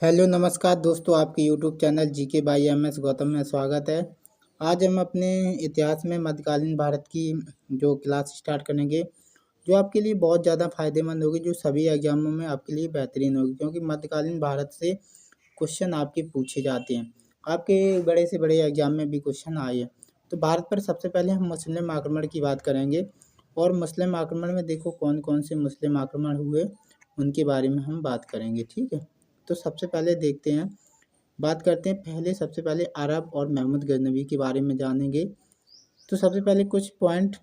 Hello नमस्कार दोस्तों, आपके YouTube channel GK by MS Gautam में स्वागत है। आज हम अपने इतिहास में मध्यकालीन भारत की जो क्लास स्टार्ट करेंगे, जो आपके लिए बहुत ज़्यादा फायदेमंद होगी, जो सभी एग्जामों में आपके लिए बेहतरीन होगी, क्योंकि मध्यकालीन भारत से क्वेश्चन आपके पूछे जाते हैं। आपके बड़े से बड़े एग्जाम में भी क्वेश्चन आए हैं। तो भारत पर सबसे पहले हम मुस्लिम आक्रमण की बात करेंगे, और मुस्लिम आक्रमण में देखो कौन कौन से मुस्लिम आक्रमण हुए, उनके बारे में हम बात करेंगे। ठीक है, तो सबसे पहले देखते हैं, बात करते हैं पहले सबसे पहले अरब और महमूद गजनवी के बारे में जानेंगे। तो सबसे पहले कुछ पॉइंट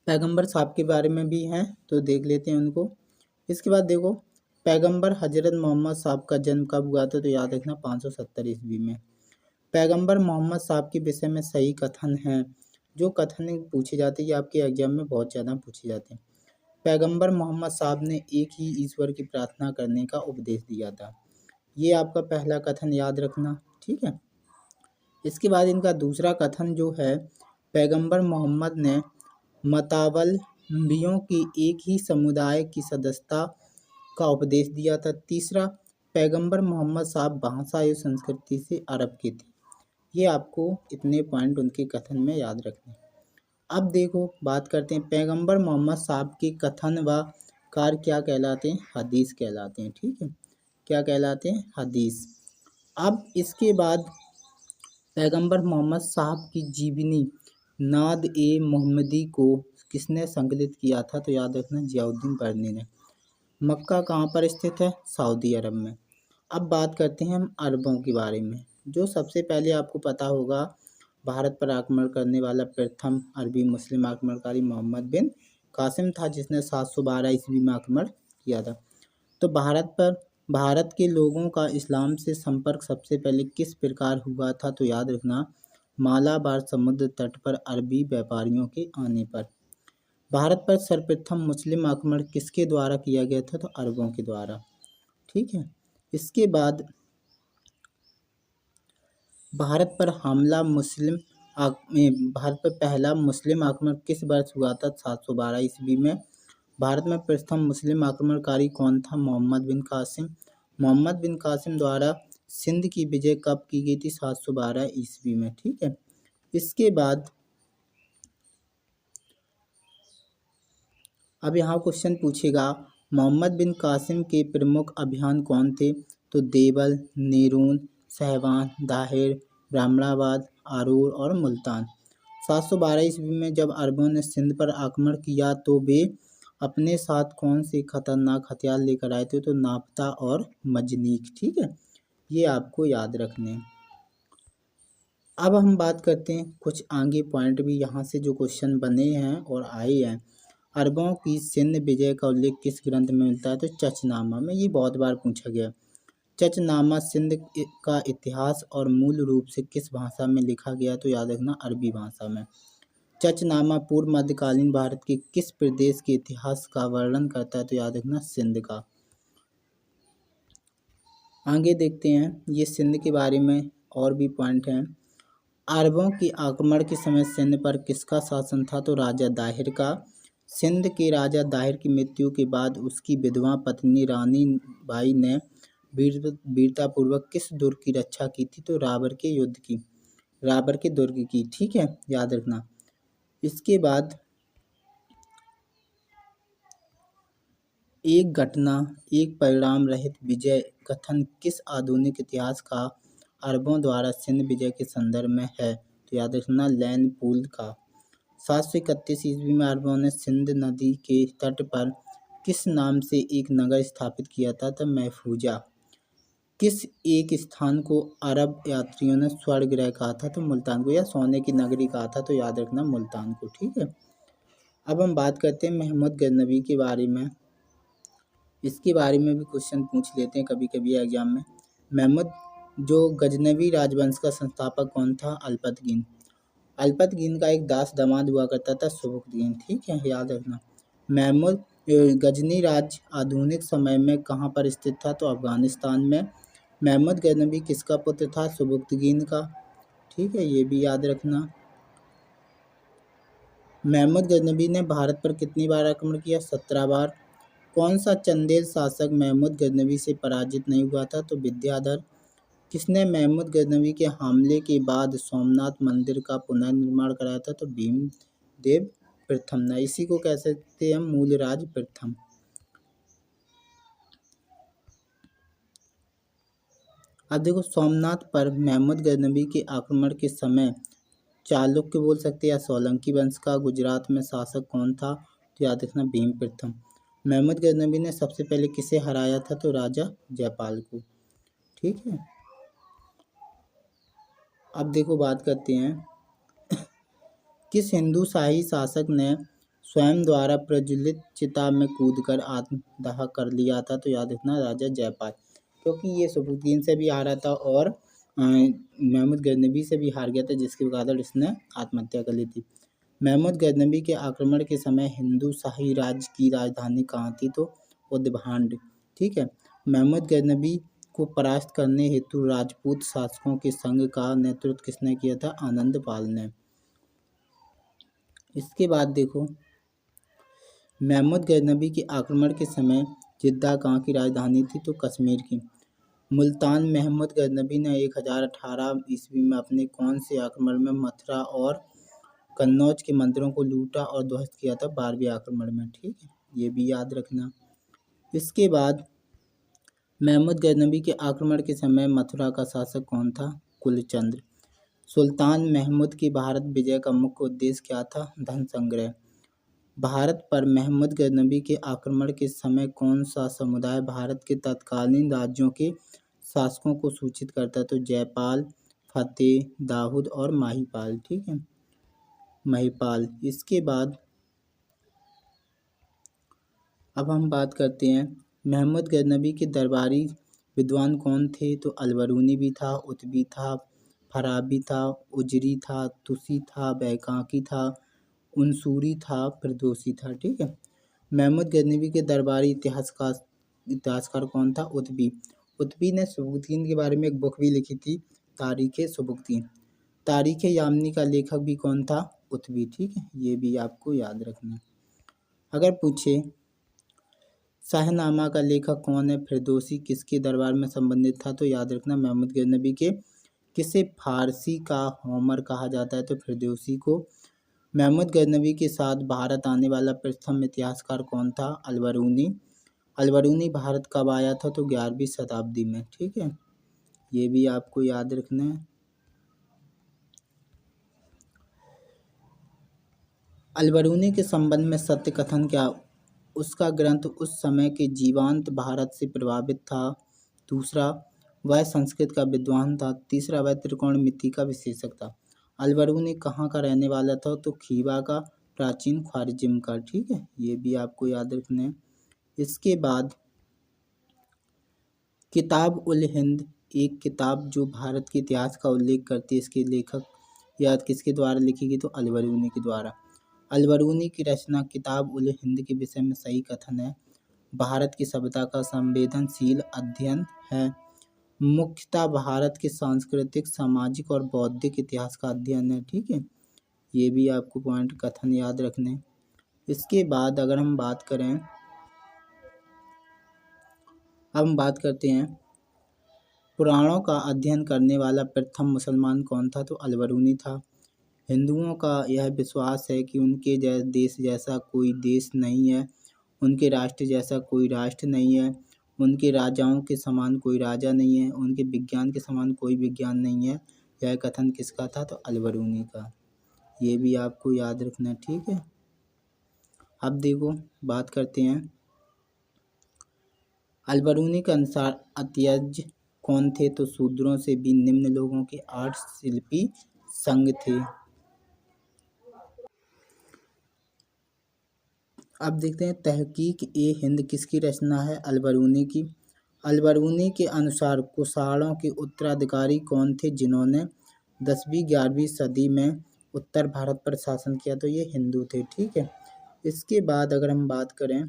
पैगंबर साहब के बारे में भी हैं, तो देख लेते हैं उनको। इसके बाद देखो, पैगंबर हजरत मोहम्मद साहब का जन्म कब हुआ था, तो याद रखना 570 ईस्वी में। पैगंबर मोहम्मद साहब के विषय में सही कथन हैं, जो कथन पूछे जाते हैं, ये आपके एग्जाम में बहुत ज़्यादा पूछे जाते हैं। पैगंबर मोहम्मद साहब ने एक ही ईश्वर की प्रार्थना करने का उपदेश दिया था, ये आपका पहला कथन याद रखना। ठीक है, इसके बाद इनका दूसरा कथन जो है, पैगंबर मोहम्मद ने मतावलंबियों की एक ही समुदाय की सदस्यता का उपदेश दिया था। तीसरा, पैगंबर मोहम्मद साहब भाषा एवं संस्कृति से अरब के थे। ये आपको इतने पॉइंट उनके कथन में याद रखने। अब देखो, बात करते हैं पैगंबर मोहम्मद साहब के कथन व कार्य क्या कहलाते हैं, हदीस कहलाते हैं। ठीक है, क्या कहलाते हैं, हदीस। अब इसके बाद पैगंबर मोहम्मद साहब की जीवनी नाद ए मोहम्मदी को किसने संकलित किया था, तो याद रखना जियाउद्दीन बरनी ने। मक्का कहाँ पर स्थित है, सऊदी अरब में। अब बात करते हैं हम अरबों के बारे में। जो सबसे पहले आपको पता होगा, भारत पर आक्रमण करने वाला प्रथम अरबी मुस्लिम आक्रमणकारी मोहम्मद बिन कासिम था, जिसने 712 ईस्वी में आक्रमण किया था। तो भारत के लोगों का इस्लाम से संपर्क सबसे पहले किस प्रकार हुआ था, तो याद रखना मालाबार समुद्र तट पर अरबी व्यापारियों के आने पर। भारत पर सर्वप्रथम मुस्लिम आक्रमण किसके द्वारा किया गया था, तो अरबों के द्वारा। ठीक है, इसके बाद भारत पर पहला मुस्लिम आक्रमण किस वर्ष हुआ था, 712 ईस्वी में। भारत में प्रथम मुस्लिम आक्रमणकारी कौन था, मोहम्मद बिन कासिम। मोहम्मद बिन कासिम द्वारा सिंध की विजय कब की गई थी, 712 ईस्वी में। ठीक है, इसके बाद अब यहाँ क्वेश्चन पूछेगा, मोहम्मद बिन कासिम के प्रमुख अभियान कौन थे, तो देवल, नेरून, सहवान, दाहिर, ब्राह्मणाबाद, आरूर और मुल्तान। 712 ईस्वी में जब अरबों ने सिंध पर आक्रमण किया, तो वे अपने साथ कौन से खतरनाक हथियार लेकर आए थे, तो नापता और मजनीक। ठीक है, ये आपको याद रखने। अब हम बात करते हैं कुछ आगे पॉइंट भी यहाँ से जो क्वेश्चन बने हैं और आए हैं। अरबों की सिंध विजय का उल्लेख किस ग्रंथ में मिलता है, तो चचनामा में। ये बहुत बार पूछा गया। चचनामा सिंध का इतिहास और मूल रूप से किस भाषा में लिखा गया, तो याद रखना अरबी भाषा में। चचनामा पूर्व मध्यकालीन भारत के किस प्रदेश के इतिहास का वर्णन करता है, तो याद रखना सिंध का। आगे देखते हैं, ये सिंध के बारे में और भी पॉइंट हैं। अरबों के आक्रमण के समय सिंध पर किसका शासन था, तो राजा दाहिर का। सिंध के राजा दाहिर की मृत्यु के बाद उसकी विधवा पत्नी रानी बाई ने वीरतापूर्वक किस दुर्ग की रक्षा की थी, तो राबर के दुर्ग की। ठीक है, याद रखना। इसके बाद एक घटना एक परिणाम रहित विजय कथन किस आधुनिक इतिहास का अरबों द्वारा सिंध विजय के संदर्भ में है, तो याद रखना लैन पूल का। 731 ईस्वी में अरबों ने सिंध नदी के तट पर किस नाम से एक नगर स्थापित किया था, तो महफूजा। किस एक स्थान को अरब यात्रियों ने स्वर्ग गृह कहा था, तो मुल्तान को, या सोने की नगरी कहा था, तो याद रखना मुल्तान को। ठीक है, अब हम बात करते हैं महमूद गजनवी के बारे में। इसके बारे में भी क्वेश्चन पूछ लेते हैं कभी कभी एग्जाम में। महमूद जो गजनवी राजवंश का संस्थापक कौन था, अल्पतगीन। अल्पतगीन का एक दास दामाद हुआ करता था, सुबुक्तगीन। ठीक है, याद रखना। महमूद गजनी राज्य आधुनिक समय में कहाँ पर स्थित था, तो अफगानिस्तान में। महमूद गजनवी किसका पुत्र था, सुबुक्तगीन का। ठीक है, ये भी याद रखना। महमूद गजनवी ने भारत पर कितनी बार आक्रमण किया, 17 बार। कौन सा चंदेल शासक महमूद गजनवी से पराजित नहीं हुआ था? तो विद्याधर। किसने महमूद गजनवी के हमले के बाद सोमनाथ मंदिर का पुनर्निर्माण कराया था? तो भीमदेव प्रथम ने। इसी को कह सकते हैं मूलराज प्रथम। अब देखो, सोमनाथ पर महमूद गजनवी के आक्रमण के समय चालुक्य बोल सकते हैं या सोलंकी वंश का गुजरात में शासक कौन था? तो याद रखना भीम प्रथम। महमूद गजनवी ने सबसे पहले किसे हराया था? तो राजा जयपाल को। ठीक है। अब देखो, बात करते हैं किस हिंदू शाही शासक ने स्वयं द्वारा प्रज्वलित चिता में कूदकर आत्मदाह कर लिया था? तो याद रखना राजा जयपाल, क्योंकि ये सबुद्दीन से भी हारा था और महमूद गजनवी से भी हार गया था, जिसके कारण इसने आत्महत्या कर ली थी। महमूद गजनवी के आक्रमण के समय हिंदू शाही राज्य की राजधानी कहाँ थी? तो उद्भांड। ठीक है। महमूद गजनवी को परास्त करने हेतु राजपूत शासकों के संघ का नेतृत्व किसने किया था? आनंद पाल ने। इसके बाद देखो, महमूद गजनवी के आक्रमण के समय जिद्दा कहाँ की राजधानी थी? तो कश्मीर की। मुल्तान महमूद गजनवी ने 1018 ईस्वी में अपने कौन से आक्रमण में मथुरा और कन्नौज के मंदिरों को लूटा और ध्वस्त किया था? 12वें आक्रमण में। ठीक है, ये भी याद रखना। इसके बाद महमूद गजनवी के आक्रमण के समय मथुरा का शासक कौन था? कुलचंद्र। सुल्तान महमूद की भारत विजय का मुख्य उद्देश्य क्या था? धन संग्रह। भारत पर महमूद गजनवी के आक्रमण के समय कौन सा समुदाय भारत के तत्कालीन राज्यों के शासकों को सूचित करता? तो जयपाल, फतेह, दाऊद और महिपाल। ठीक है, महिपाल। इसके बाद अब हम बात करते हैं महमूद गजनवी के दरबारी विद्वान कौन थे? तो अलबरूनी भी था, उतबी था, फराबी था, उजरी था, तुसी था, बैकाकी था, उनसूरी था, फिरदौसी था। ठीक है। महमूद गजनवी के दरबारी इतिहासकार कौन था? उतबी। उतबी ने सबुद्दीन के बारे में एक बुक भी लिखी थी, तारीख सबुद्दीन। तारीख यामनी का लेखक भी कौन था? उतबी। ठीक है, ये भी आपको याद रखना। अगर पूछे शाहनामा का लेखक कौन है? फिरदौसी किसके दरबार में संबंधित था? तो याद रखना महमूद गजनवी के। किसे फारसी का होमर कहा जाता है? तो फिरदौसी को। महमूद गजनवी के साथ भारत आने वाला प्रथम इतिहासकार कौन था? अलबरूनी। अलबरूनी भारत कब आया था? तो 11वीं शताब्दी में। ठीक है, ये भी आपको याद रखना है। अलबरूनी के संबंध में सत्य कथन क्या? उसका ग्रंथ उस समय के जीवांत भारत से प्रभावित था। दूसरा, वह संस्कृत का विद्वान था। तीसरा, वह त्रिकोणमिति का विशेषज्ञ था। अलबरूनी कहाँ का रहने वाला था? तो खीवा का, प्राचीन ख्वारिज्म का। ठीक है, ये भी आपको याद रखना है। इसके बाद किताब उल हिंद, एक किताब जो भारत के इतिहास का उल्लेख करती है, इसके लेखक या किसके द्वारा लिखी गई? तो अलबरूनी के द्वारा। अलबरूनी की रचना किताब उल हिंद के विषय में सही कथन है। भारत की सभ्यता का संवेदनशील अध्ययन है। मुख्यतः भारत के सांस्कृतिक, सामाजिक और बौद्धिक इतिहास का अध्ययन है। ठीक है, ये भी आपको पॉइंट कथन याद रखने। इसके बाद अगर हम बात करें, अब हम बात करते हैं पुराणों का अध्ययन करने वाला प्रथम मुसलमान कौन था? तो अलबरूनी था। हिंदुओं का यह विश्वास है कि उनके देश जैसा कोई देश नहीं है, उनके राष्ट्र जैसा कोई राष्ट्र नहीं है, उनके राजाओं के समान कोई राजा नहीं है, उनके विज्ञान के समान कोई विज्ञान नहीं है। यह कथन किसका था? तो अलबरूनी का। ये भी आपको याद रखना। ठीक है। अब देखो, बात करते हैं अलबरूनी के अनुसार अत्यज कौन थे? तो शूद्रों से भी निम्न लोगों के 8 शिल्पी संघ थे। अब देखते हैं तहकीक ए हिंद किसकी रचना है? अलबरूनी की। अलबरूनी के अनुसार कुषाणों के उत्तराधिकारी कौन थे जिन्होंने 10वीं-11वीं सदी में उत्तर भारत पर शासन किया? तो ये हिंदू थे। ठीक है। इसके बाद अगर हम बात करें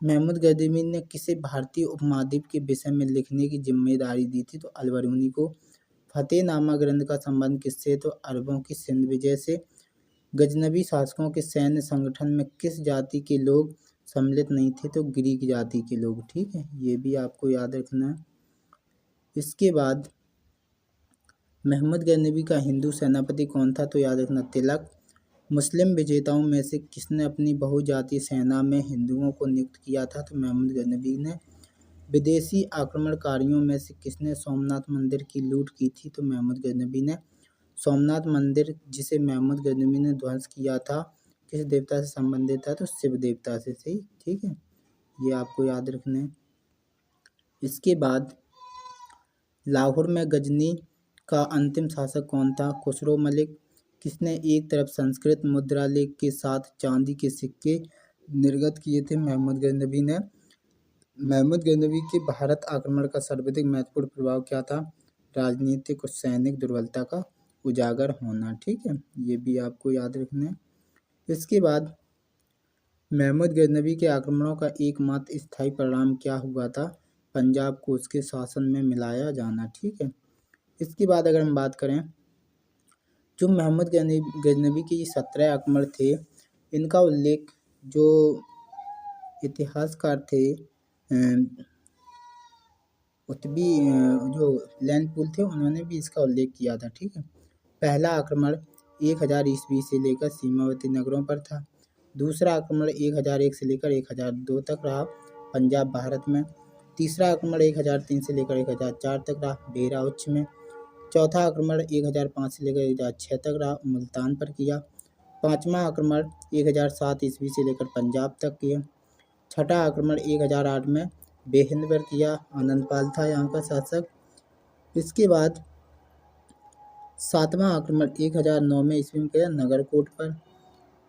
महमूद गजनवी ने किसे भारतीय उपमहाद्वीप के विषय में लिखने की जिम्मेदारी दी थी? तो अलबरूनी को। फतेहनामा ग्रंथ का संबंध किससे? तो अरबों की सिंध विजय से। गजनबी शासकों के सैन्य संगठन में किस जाति के लोग सम्मिलित नहीं थे? तो ग्रीक जाति के लोग। ठीक है, ये भी आपको याद रखना है। इसके बाद महमूद गजनबी का हिंदू सेनापति कौन था? तो याद रखना तिलक। मुस्लिम विजेताओं में से किसने अपनी बहुजातीय सेना में हिंदुओं को नियुक्त किया था? तो महमूद गजनबी ने। विदेशी आक्रमणकारियों में से किसने सोमनाथ मंदिर की लूट की थी? तो महमूद गजनबी ने। सोमनाथ मंदिर जिसे महमूद गजनबी ने ध्वंस किया था, किस देवता से संबंधित था? तो शिव देवता से थी। ठीक है, ये आपको याद रखना है। इसके बाद लाहौर में गजनी का अंतिम शासक कौन था? खुसरो मलिक। किसने एक तरफ संस्कृत मुद्रा लेख के साथ चांदी के सिक्के निर्गत किए थे? महमूद गजनबी ने। महमूद गजनबी के भारत आक्रमण का सर्वाधिक महत्वपूर्ण प्रभाव क्या था? राजनीतिक और सैनिक दुर्बलता का उजागर होना। ठीक है, ये भी आपको याद रखना है। इसके बाद महमूद गजनबी के आक्रमणों का एकमात्र स्थायी परिणाम क्या हुआ था? पंजाब को उसके शासन में मिलाया जाना। ठीक है, इसके बाद अगर हम बात करें, जो महमूद गजनबी के 17 आक्रमण थे, इनका उल्लेख जो इतिहासकार थे उत्बी जो लैंडपुल थे, उन्होंने भी इसका उल्लेख किया था। ठीक है, पहला आक्रमण 1000 ईस्वी से लेकर सीमावर्ती नगरों पर था। दूसरा आक्रमण 1001 से लेकर 1002 तक रहा पंजाब भारत में। तीसरा आक्रमण 1003 से लेकर 1004 तक रहा बेरा उच्च में। चौथा आक्रमण 1005 से लेकर 1006 तक रहा मुल्तान पर किया। पाँचवा आक्रमण 1007 ईस्वी से लेकर पंजाब तक किया। छठा आक्रमण 1008 में बेहिंद पर किया, आनंदपाल था यहाँ का शासक। इसके बाद सातवां आक्रमण 1009 में ईस्वी में किया नगरकोट पर।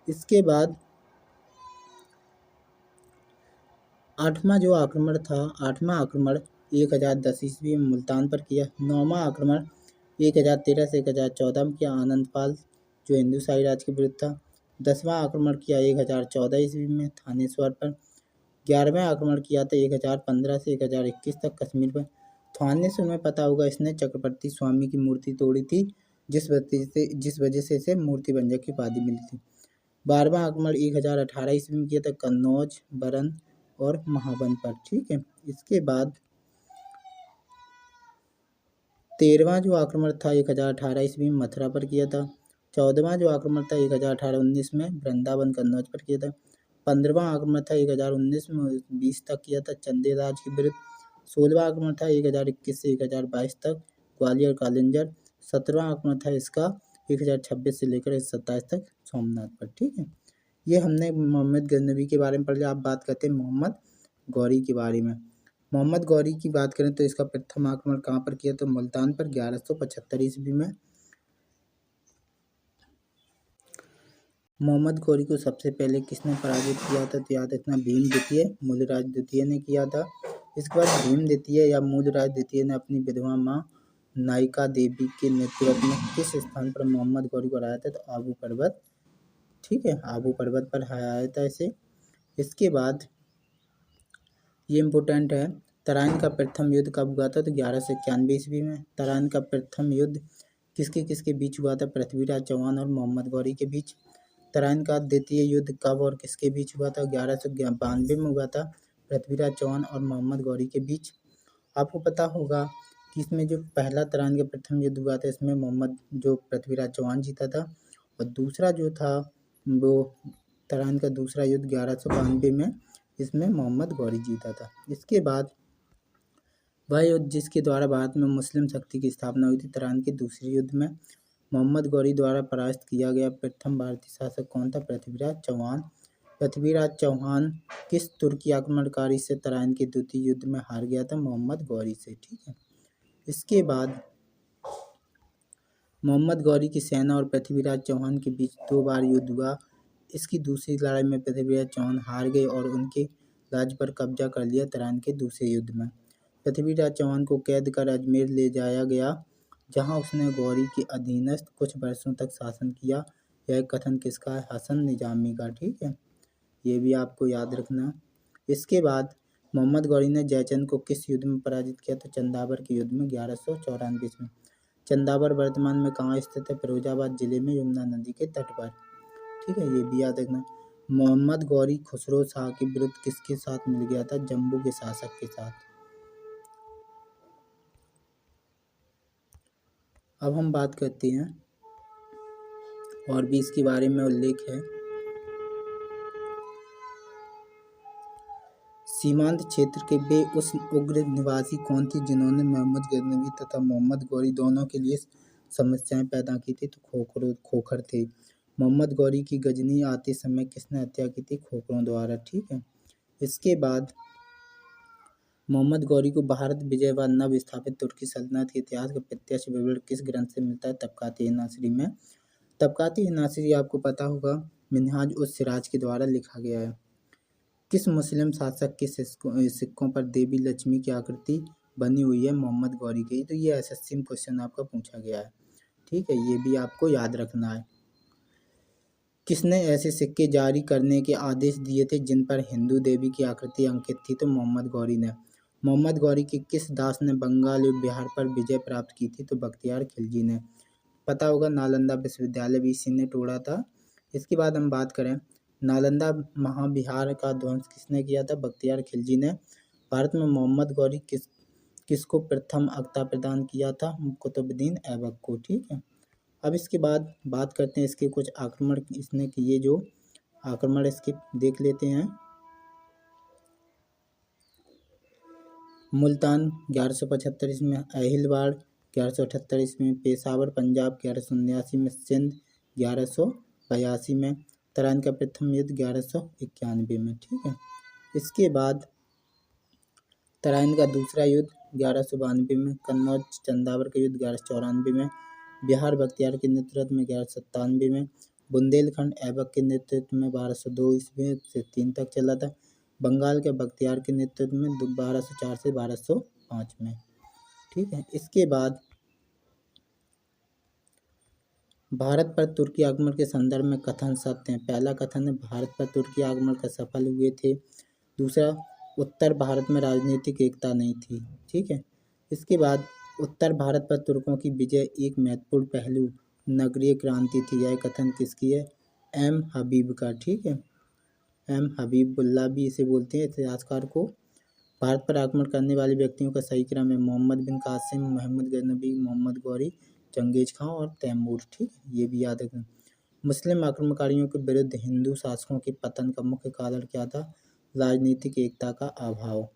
इसके बाद आठवां आक्रमण 1010 ईस्वी में मुल्तान पर किया। नौवां आक्रमण 1013 से 1014 में किया आनंदपाल, जो हिंदू शाही राज के विरुद्ध था। 10वां आक्रमण किया 1014 ईस्वी में थानेश्वर पर। 11वां आक्रमण किया था 1015 से 1021 तक कश्मीर पर। थानेश्वर में पता होगा इसने चक्रवर्ती स्वामी की मूर्ति तोड़ी थी, जिस वजह से इसे मूर्ति भंजक की उपाधि मिली थी। 12वां आक्रमण 1018 ईस्वी में किया था कन्नौज, बरन और महाबन पर। ठीक है, इसके बाद 13वां जो आक्रमण था 1018 ईस्वी में मथुरा पर किया था। 14वां जो आक्रमण था 1018-19 में वृंदावन कन्नौज पर किया था। 15वां आक्रमण था 1019 में 20 तक किया था चंदेराज के विरुद्ध। 16वां आक्रमण था 1021 से 1022 तक ग्वालियर कालिंजर। 17वां आक्रमण था इसका 1026 से लेकर 27 तक सोमनाथ पर। ठीक है, ये हमने मोहम्मद गजनबी के बारे में पढ़ लिया। आप बात करते हैं मोहम्मद गौरी के बारे में। मोहम्मद गौरी की बात करें तो इसका प्रथम आक्रमण कहाँ पर किया? तो मुल्तान पर 1175 ईस्वी में। मोहम्मद गौरी को सबसे पहले किसने पराजित किया था? तो याद रखना भीम द्वितीय, मूलराज द्वितीय ने किया था। इसके बाद भीम द्वितीय या मूलराज द्वितीय ने अपनी विधवा माँ नायिका देवी के नेतृत्व में किस स्थान पर मोहम्मद गौरी को हराया था? तो आबू पर्वत। ठीक है, आबू पर्वत पर हराया था इसे। इसके बाद ये इम्पोर्टेंट है, तराइन का प्रथम युद्ध कब हुआ था? तो 1191 ईस्वी में। तराइन का प्रथम युद्ध किसके किसके बीच हुआ था? पृथ्वीराज चौहान और मोहम्मद गौरी के बीच। तराइन का द्वितीय युद्ध कब और किसके बीच हुआ था? 1192 में हुआ था पृथ्वीराज चौहान और मोहम्मद गौरी के बीच। आपको पता होगा कि इसमें जो पहला तराइन का प्रथम युद्ध हुआ था, इसमें पृथ्वीराज चौहान जीता था, और दूसरा जो था वो तराइन का दूसरा युद्ध 1192 में, इसमें मोहम्मद गौरी जीता था। इसके बाद वह युद्ध जिसके द्वारा भारत में मुस्लिम शक्ति की स्थापना हुई थी, तराइन के दूसरे युद्ध में मोहम्मद गौरी द्वारा परास्त किया गया प्रथम भारतीय शासक कौन था? पृथ्वीराज चौहान। पृथ्वीराज चौहान किस तुर्की आक्रमणकारी से तराइन के द्वितीय युद्ध में हार गया था? मोहम्मद गौरी से। ठीक है, इसके बाद मोहम्मद गौरी की सेना और पृथ्वीराज चौहान के बीच 2 बार युद्ध हुआ। इसकी दूसरी लड़ाई में पृथ्वीराज चौहान हार गए और उनके राज्य पर कब्जा कर लिया तराइन के दूसरे युद्ध में। पृथ्वीराज चौहान को कैद कर अजमेर ले जाया गया, जहां उसने गौरी के अधीनस्थ कुछ वर्षों तक शासन किया। यह कथन किसका है? हसन निजामी का। ठीक है, ये भी आपको याद रखना। इसके बाद मोहम्मद गौरी ने जयचंद को किस युद्ध में पराजित किया? तो चंदावर के युद्ध में 1194 में। चंदावर वर्तमान में कहाँ स्थित है? फिरोजाबाद जिले में, यमुना नदी के तट पर। ठीक है, ये भी याद रखना। मोहम्मद गौरी खुसरो शाह के विरुद्ध किसके साथ मिल गया था? जम्मू के शासक के साथ। अब हम बात करते हैं, और भी इसके बारे में उल्लेख है। सीमांत क्षेत्र के वे उस उग्र निवासी कौन थे जिन्होंने मोहम्मद गजनवी तथा मोहम्मद गौरी दोनों के लिए समस्याएं पैदा की थी? तो खोखर थे। मोहम्मद गौरी की गजनी आते समय किसने हत्या की थी? खोखरों द्वारा। ठीक है, इसके बाद मोहम्मद गौरी को भारत विजय व नव स्थापित तुर्की सल्तनत के इतिहास का प्रत्यक्ष विवरण किस ग्रंथ से मिलता है? तबकात-ए-नासिरी में। तबकात-ए-नासिरी आपको पता होगा मिन्हाज-उस-सिराज के द्वारा लिखा गया है। किस मुस्लिम शासक के सिक्कों पर देवी लक्ष्मी की आकृति बनी हुई है? मोहम्मद गौरी की। तो ये एसएससी में क्वेश्चन आपका पूछा गया है। ठीक है, ये भी आपको याद रखना है। किसने ऐसे सिक्के जारी करने के आदेश दिए थे जिन पर हिंदू देवी की आकृति अंकित थी? तो मोहम्मद गौरी ने। मोहम्मद गौरी के किस दास ने बंगाल और बिहार पर विजय प्राप्त की थी? तो बख्तियार खिलजी ने। पता होगा नालंदा विश्वविद्यालय भी इसी ने तोड़ा था। इसके बाद हम बात करें, नालंदा महाविहार का ध्वंस किसने किया था? बख्तियार खिलजी ने। भारत में मोहम्मद गौरी किसको प्रथम अक्ता प्रदान किया था? कुतुबुद्दीन ऐबक को। ठीक है, अब इसके बाद बात करते हैं इसके कुछ आक्रमण इसने किए, जो आक्रमण इसके देख लेते हैं। मुल्तान 1175 ईस्वी में, अहिलवाड़ 1178 ईस्वी में, पेशावर पंजाब 1179 में, सिंध 1182 में, तराइन का प्रथम युद्ध 1191 में। ठीक है, इसके बाद तराइन का दूसरा युद्ध 1192 में, कन्नौज चंदावर का युद्ध 1194 में, बिहार बख्तियार के नेतृत्व में 1197 में, बुंदेलखंड ऐबक के नेतृत्व में 1202 ईस्वी से 3 तक चला था, बंगाल के बख्तियार के नेतृत्व में 1204 से 1205 में। ठीक है, इसके बाद भारत पर तुर्की आक्रमण के संदर्भ में कथन सत्य हैं। पहला कथन है भारत पर तुर्की आक्रमण का सफल हुए थे। दूसरा, उत्तर भारत में राजनीतिक एकता नहीं थी। ठीक है, इसके बाद उत्तर भारत पर तुर्कों की विजय एक महत्वपूर्ण पहलू नगरीय क्रांति थी। यह कथन किसकी है? एम हबीब का। ठीक है, एम हबीबुल्लाह भी इसे बोलते हैं इतिहासकार को। भारत पर आक्रमण करने वाले व्यक्तियों का सही क्रम है मोहम्मद बिन कासिम, मोहम्मद गजनवी, मोहम्मद गौरी, चंगेज खां और तैमूर। ठीक है, ये भी याद रखना। मुस्लिम आक्रमणकारियों के विरुद्ध हिंदू शासकों के पतन का मुख्य कारण क्या था? राजनीतिक एकता का अभाव।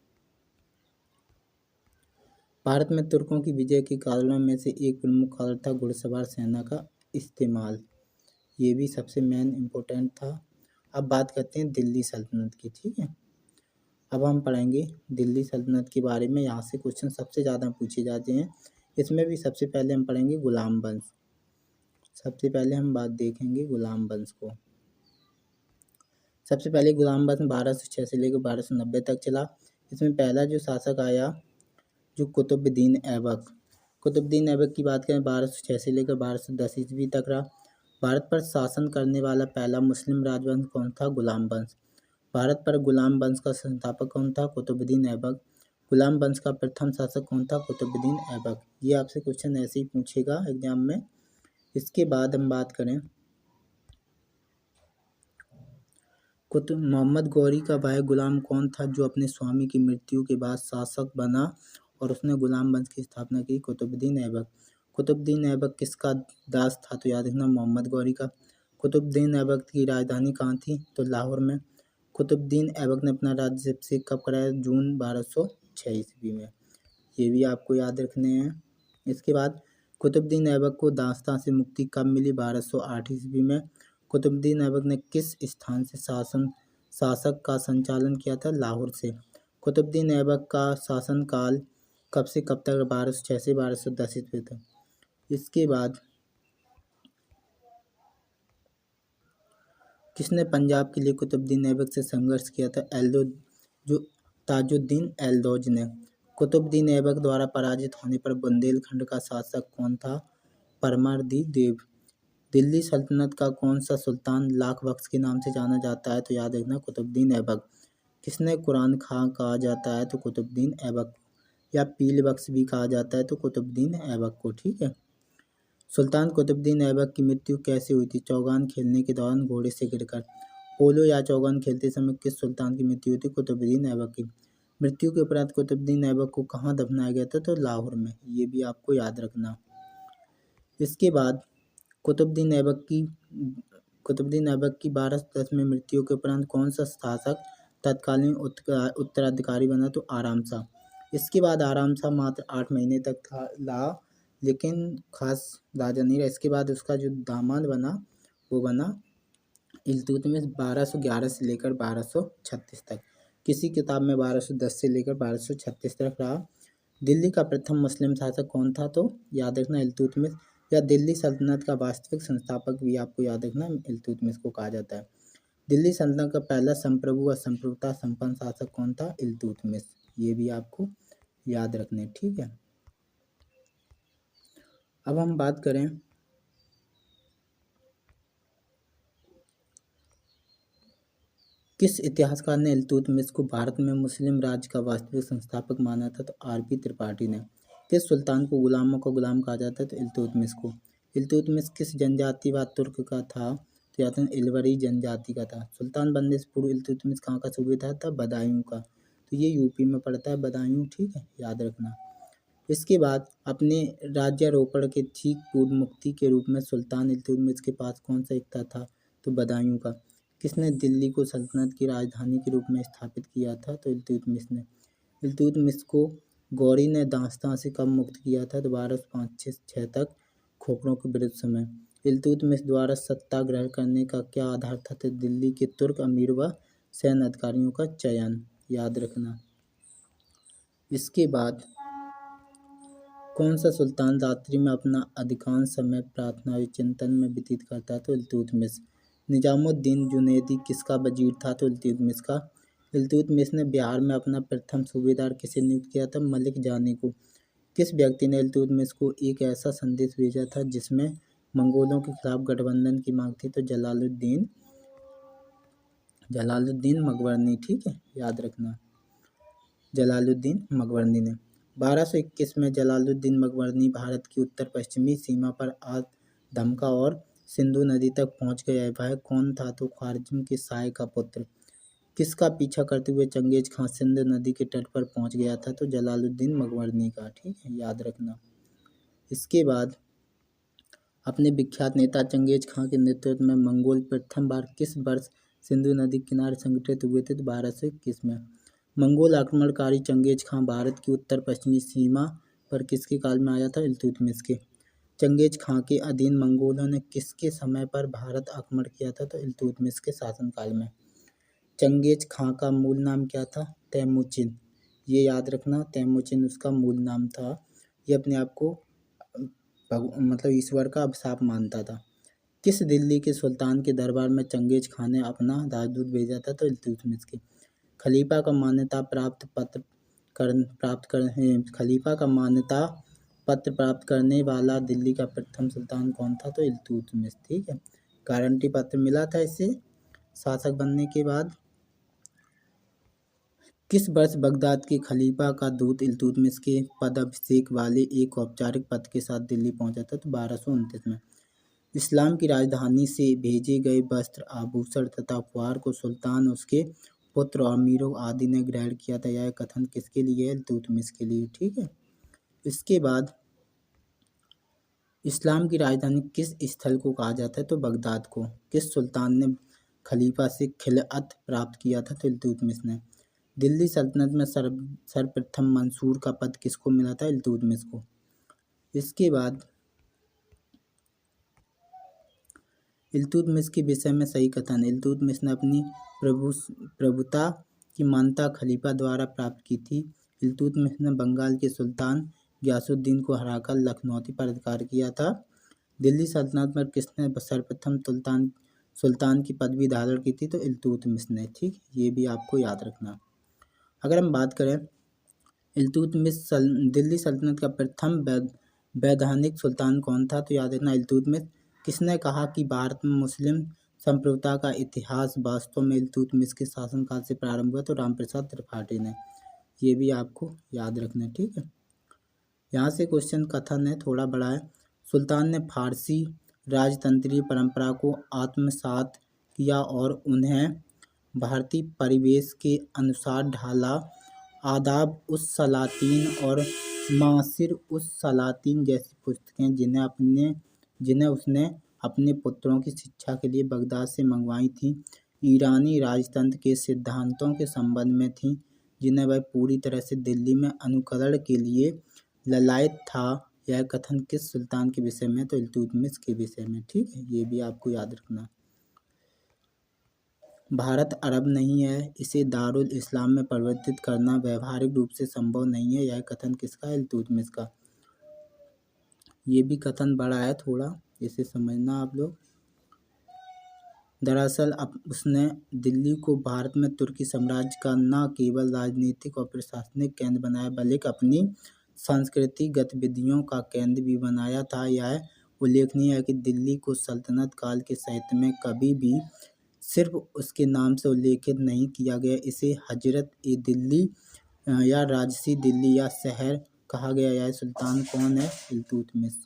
भारत में तुर्कों की विजय के कारणों में से एक प्रमुख कारण था घुड़सवार सेना का इस्तेमाल। ये भी सबसे मेन इम्पोर्टेंट था। अब बात करते हैं दिल्ली सल्तनत की। ठीक है, अब हम पढ़ेंगे दिल्ली सल्तनत के बारे में। यहाँ से क्वेश्चन सबसे ज़्यादा पूछे जाते हैं। इसमें भी सबसे पहले हम पढ़ेंगे गुलाम वंश। सबसे पहले हम बात देखेंगे गुलाम वंश को। सबसे पहले गुलाम वंश 1206 से लेकर 1290 तक चला। इसमें पहला जो शासक आया जो कुतुबुद्दीन ऐबक। कुतुबुद्दीन ऐबक की बात करें 1206 से लेकर 1210 ईस्वी तक रहा। भारत पर शासन करने वाला पहला मुस्लिम राजवंश कौन था? गुलाम वंश। भारत पर गुलाम वंश का संस्थापक कौन था? कुतुबुद्दीन ऐबक। गुलाम वंश का प्रथम शासक कौन था? कुतुबुद्दीन ऐबक। ये आपसे क्वेश्चन ऐसे ही पूछेगा एग्जाम में। इसके बाद हम बात करें मोहम्मद गौरी का भाई गुलाम कौन था जो अपने स्वामी की मृत्यु के बाद शासक बना और उसने गुलाम वंश की स्थापना की? कुतुबुद्दीन ऐबक। कुतुबुद्दीन ऐबक किसका दास था? तो याद रखना मोहम्मद गौरी का। कुतुबुद्दीन ऐबक की राजधानी कहाँ थी? तो लाहौर में। कुतुबुद्दीन ऐबक ने अपना राज्याभिषेक कब कराया? जून 1206 ईस्वी में। ये भी आपको याद रखने हैं। इसके बाद कुतुबुद्दीन ऐबक को दास्तां से मुक्ति कब मिली? 1208 ईस्वी में। कुतुबुद्दीन ऐबक ने किस स्थान से शासक का संचालन किया था? लाहौर से। कुतुबुद्दीन ऐबक का शासनकाल कब से कब तक? 1206 से 1210 ईस्वी तक। इसके बाद किसने पंजाब के लिए कुतुबुद्दीन ऐबक से संघर्ष किया था? ताजुद्दीन एल्दौज ने। कुतुबुद्दीन ऐबक द्वारा पराजित होने पर बुंदेलखंड का शासक कौन था? परमर्दी-देव। दिल्ली सल्तनत का कौन सा सुल्तान लाख बख्श के नाम से जाना जाता है? तो याद रखना कुतुबुद्दीन ऐबक। किसने कुरान खां कहा जाता है? तो कुतुबुद्दीन ऐबक। या पील बख्श भी कहा जाता है तो कुतुबुद्दीन ऐबक को। ठीक है, सुल्तान कुतुबुद्दीन ऐबक की मृत्यु कैसे हुई थी? चौगान खेलने के दौरान घोड़े से गिरकर। पोलो या चौगान खेलते समय किस सुल्तान की मृत्यु हुई थी? कुतुबुद्दीन ऐबक की। मृत्यु के उपरांत कुतुबुद्दीन ऐबक को कहाँ दफनाया गया था? तो लाहौर में। ये भी आपको याद रखना। इसके बाद कुतुबुद्दीन ऐबक की 1210 में मृत्यु के उपरांत कौन सा शासक तत्कालीन उत्तराधिकारी बना? तो आराम शाह। इसके बाद आराम शाह मात्र 8 महीने तक रहा, लेकिन खास राजा नहीं रहा। इसके बाद उसका जो दामाद बना वो बना इल्तुतमिश, 1211 से लेकर 1236 तक। किसी किताब में 1210 से लेकर 1236 तक रहा। दिल्ली का प्रथम मुस्लिम शासक कौन था? तो याद रखना इल्तुतमिश, या दिल्ली सल्तनत का वास्तविक संस्थापक भी आपको याद रखना इल्तुतमिश को कहा जाता है। दिल्ली सल्तनत का पहला संप्रभु व संप्रभुता संपन्न शासक कौन था? इल्तुतमिश। ये भी आपको याद रखने, ठीक है। अब हम बात करें किस इतिहासकार ने इल्तुतमिश को भारत में मुस्लिम राज्य का वास्तविक संस्थापक माना था? तो आर.पी. त्रिपाठी ने। किस सुल्तान को गुलामों का गुलाम कहा जाता है? तो इल्तुतमिश को। इल्तुतमिश किस जनजाति व तुर्क का था? तो याद रखना इलवरी जनजाति का था। सुल्तान बनने से पूर्व इल्तुतमिश कहाँ का सूबेदार था? बदायूं का। तो ये यूपी में पड़ता है बदायूं, ठीक है, याद रखना। इसके बाद अपने राज्यारोपण के ठीक पूर्व मुक्ति के रूप में सुल्तान इल्तुतमिश के पास कौन सा इख्ता था? तो बदायूं का। किसने दिल्ली को सल्तनत की राजधानी के रूप में स्थापित किया था? तो इल्तुतमिश ने। इल्तुतमिश को गौरी ने दास्तां से कब मुक्त किया था? तो 1205-6 तक खोखरों के विरुद्ध समय। इल्तुतमिश द्वारा सत्ता ग्रहण करने का क्या आधार था? तो दिल्ली के तुर्क अमीर व सैन्य अधिकारियों का चयन, याद रखना। इसके बाद कौन सा सुल्तान रात्रि में अपना अधिकांश समय प्रार्थना व चिंतन में व्यतीत करता? तो इल्तुतमिश। निजामुद्दीन जुनैदी किसका वजीर था? तो इल्तुतमिश का। इल्तुतमिश ने बिहार में अपना प्रथम सूबेदार किसे नियुक्त किया था? मलिक जानी को। किस व्यक्ति ने इल्तुतमिश को एक ऐसा संदेश भेजा था जिसमें मंगोलों के खिलाफ गठबंधन की मांग थी? तो जलालुद्दीन मकबरनी, ठीक है, याद रखना, जलालुद्दीन मकबरनी ने। 1221 में जलालुद्दीन मकबरनी भारत की उत्तर पश्चिमी सीमा पर आ धमका और सिंधु नदी तक पहुंच गया। वह कौन था? तो ख्वारिज़्म के शाह का पुत्र। किसका पीछा करते हुए चंगेज खां सिंधु नदी के तट पर पहुंच गया था? तो जलालुद्दीन मकबरनी का, ठीक है, याद रखना। इसके बाद अपने विख्यात नेता चंगेज खां के नेतृत्व में मंगोल प्रथम बार किस वर्ष सिंधु नदी के किनारे संगठित हुए थे? तो 1221 में। मंगोल आक्रमणकारी चंगेज खां भारत की उत्तर पश्चिमी सीमा पर किसके काल में आया था? इल्तुतमिश के। चंगेज खां के अधीन मंगोलों ने किसके समय पर भारत आक्रमण किया था? तो इल्तुतमिश के शासनकाल में। चंगेज खां का मूल नाम क्या था? तैमुचिन। ये याद रखना, तैमुचिन उसका मूल नाम था। ये अपने आप को मतलब ईश्वर का अभिशाप मानता था। किस दिल्ली के सुल्तान के दरबार में चंगेज खां ने अपना राजदूत भेजा था? तो इल्तुतमिश के। खलीफा का मान्यता पत्र प्राप्त करने वाला दिल्ली का प्रथम सुल्तान कौन था? तो इल्तुतमिश, ठीक है, गारंटी पत्र मिला था इससे शासक बनने के बाद। किस वर्ष बगदाद के खलीफा का दूत इल्तुतमिश के पदाभिषेक वाले एक औपचारिक पत्र के साथ दिल्ली पहुंचा था? तो 1229 में। इस्लाम की राजधानी से भेजे गए वस्त्र, आभूषण तथा उपहार को सुल्तान, उसके पुत्र और अमीरों आदि ने ग्रहण किया था। यह कथन किसके लिए है? इल्तुतमिश के लिए, ठीक है। इसके बाद इस्लाम की राजधानी किस स्थल को कहा जाता है? तो बगदाद को। किस सुल्तान ने खलीफा से खिलअत प्राप्त किया था? तो इल्तुतमिश ने। दिल्ली सल्तनत में सर्वप्रथम मंसूर का पद किसको मिला था? इल्तुतमिश को। इसके बाद इल्तुतमिश के विषय में सही कथन। इल्तुतमिश ने अपनी प्रभुता की मान्यता खलीफा द्वारा प्राप्त की थी। इल्तुतमिश ने बंगाल के सुल्तान गयासुद्दीन को हराकर लखनौती पर अधिकार किया था। दिल्ली सल्तनत पर किसने सर्वप्रथम सुल्तान की पदवी धारण की थी? तो इल्तुतमिश ने, ठीक, ये भी आपको याद रखना। अगर हम बात करें दिल्ली सल्तनत का प्रथम वैधानिक सुल्तान कौन था? तो याद रखना इल्तुतमिश। किसने कहा कि भारत में मुस्लिम संप्रभुता का इतिहास वास्तव में इल्तुतमिश के शासनकाल से प्रारंभ हुआ? तो रामप्रसाद त्रिपाठी ने। ये भी आपको याद रखना, ठीक है। यहाँ से क्वेश्चन कथन है, थोड़ा बड़ा है। सुल्तान ने फारसी राजतंत्रीय परंपरा को आत्मसात किया और उन्हें भारतीय परिवेश के अनुसार ढाला। आदाब उस सलातीन और मासिर उस सलातीन जैसी पुस्तकें जिन्हें उसने अपने पुत्रों की शिक्षा के लिए बगदाद से मंगवाई थीं, ईरानी राजतंत्र के सिद्धांतों के संबंध में थीं, जिन्हें वह पूरी तरह से दिल्ली में अनुकरण के लिए ललायत था। यह कथन किस सुल्तान के विषय में? तो इल्तुतमिश के विषय में। ठीक है, ये भी आपको याद रखना। भारत अरब नहीं है, इसे दारुल इस्लाम में परिवर्तित करना व्यावहारिक रूप से संभव नहीं है। यह कथन किसका है? इल्तुतमिश का। ये भी कथन बड़ा है थोड़ा, इसे समझना आप लोग। दरअसल अब उसने दिल्ली को भारत में तुर्की साम्राज्य का न केवल राजनीतिक और प्रशासनिक केंद्र बनाया, बल्कि अपनी सांस्कृतिक गतिविधियों का केंद्र भी बनाया था। यह उल्लेखनीय है कि दिल्ली को सल्तनत काल के साहित्य में कभी भी सिर्फ उसके नाम से उल्लेखित नहीं किया गया। इसे हजरत-ए-दिल्ली या राजसी दिल्ली या शहर कहा गया। यह सुल्तान कौन है? इल्तुतमिश।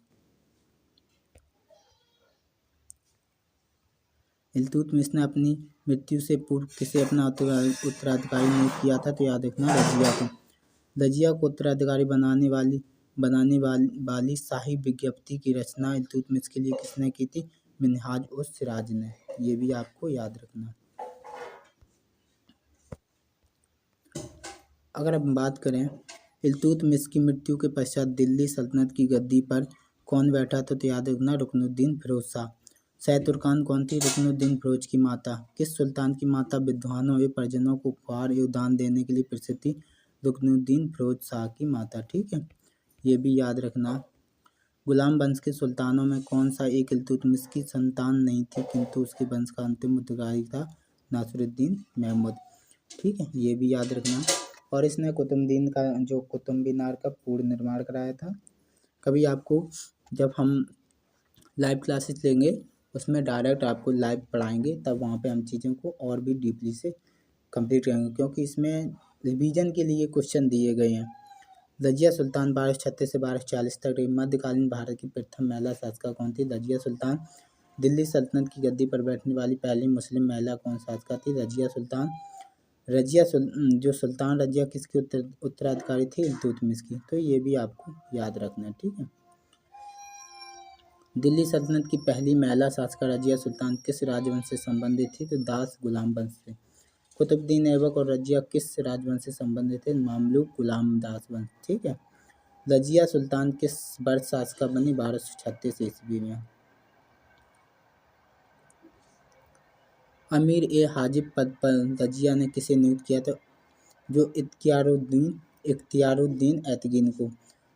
इल्तुतमिश ने अपनी मृत्यु से पूर्व किसे अपना उत्तराधिकारी नियुक्त किया था? तो याद रखना, रजिया को। रजिया को उत्तराधिकारी बनाने वाली शाही विज्ञप्ति की रचना इल्तुतमिश के लिए किसने की थी? मिन्हाज-उस-सिराज ने। ये भी आपको याद रखना। अगर हम बात करें इल्तुतमिश की मृत्यु के पश्चात दिल्ली सल्तनत की गद्दी पर कौन बैठा था? तो याद रखना, रुकनुद्दीन फिरोज शाह। शाह तुर्कान कौन थी? रुकनुद्दीन फिरोज की माता। किस सुल्तान की माता विद्वानों एवं परिजनों को उपहार एवं दान देने के लिए प्रसिद्ध थी? रुकनुद्दीन फिरोज शाह की माता। ठीक है, ये भी याद रखना। गुलाम वंश के सुल्तानों में कौन सा एक इल्तुतमिश की संतान नहीं थी, किंतु उसके वंश का अंतिम उत्तराधिकारी था? नासिरुद्दीन महमूद। ठीक है, ये भी याद रखना। और इसने कुतुब मीनार का पूर्ण निर्माण कराया था। कभी आपको जब हम लाइव क्लासेस लेंगे उसमें डायरेक्ट आपको लाइव पढ़ाएंगे, तब वहाँ पे हम चीज़ों को और भी डीपली से कंप्लीट करेंगे, क्योंकि इसमें रिवीजन के लिए क्वेश्चन दिए गए हैं। रजिया सुल्तान 1236 से 1240 तक रही। मध्यकालीन भारत की प्रथम महिला शासिका कौन थी? रजिया सुल्तान। दिल्ली सल्तनत की गद्दी पर बैठने वाली पहली मुस्लिम महिला कौन शासिका थी? रजिया सुल्तान। जो सुल्तान रजिया किसकी उत्तराधिकारी थी? इल्तुतमिश की। तो ये भी आपको याद रखना है। ठीक है, दिल्ली सल्तनत की पहली महिला शासिका रजिया सुल्तान किस राजवंश से संबंधित थी? तो दास गुलाम वंश से। कुतुबुद्दीन ऐबक और रजिया किस राजवंश से संबंधित थे? मामलुक गुलाम दास वंश। ठीक है, रजिया सुल्तान किस वर्ष शासिका बनी? 1236 ईस्वी में। अमीर ए हाजिब पद पर रजिया ने किसे नियुक्त किया था? जो इख्तियारुद्दीन ऐतगीन को।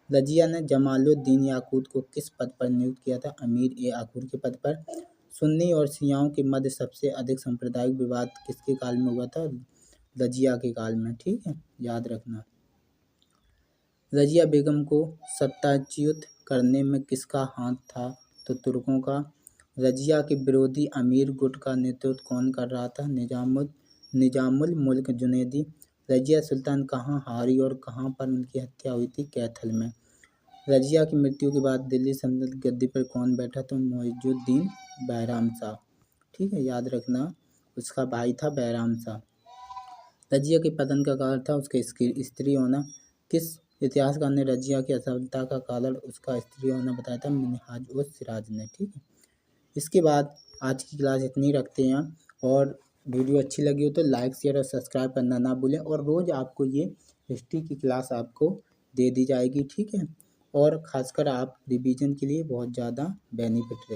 रजिया ने जमालुद्दीन याकूत को किस पद पर नियुक्त किया था? अमीर ए आखूर के पद पर। सुन्नी और शियाओं के मध्य सबसे अधिक सांप्रदायिक विवाद किसके काल में हुआ था? रजिया के काल में। ठीक है, याद रखना। रजिया बेगम को सत्ताच्युत करने में किसका हाथ था? तो तुर्कों का। रजिया के विरोधी अमीर गुट का नेतृत्व कौन कर रहा था? निजामुल मुल्क जुनैदी। रजिया सुल्तान कहाँ हारी और कहाँ पर उनकी हत्या हुई थी? कैथल में। रजिया की मृत्यु के बाद दिल्ली सल्तनत की गद्दी पर कौन बैठा? तो मुइजुद्दीन बैराम शाह। ठीक है, याद रखना, उसका भाई था बैराम शाह। रजिया के पतन का कारण था उसके स्त्री होना। किस इतिहासकार ने रजिया की असफलता का कारण उसका स्त्री होना बताया था? मिन्हाज-उस-सिराज ने। ठीक है, इसके बाद आज की क्लास इतनी रखते हैं। और वीडियो अच्छी लगी हो तो लाइक शेयर और सब्सक्राइब करना ना भूलें। और रोज़ आपको ये हिस्ट्री की क्लास आपको दे दी जाएगी। ठीक है, और ख़ासकर आप रिवीजन के लिए बहुत ज़्यादा बेनिफिट रहे।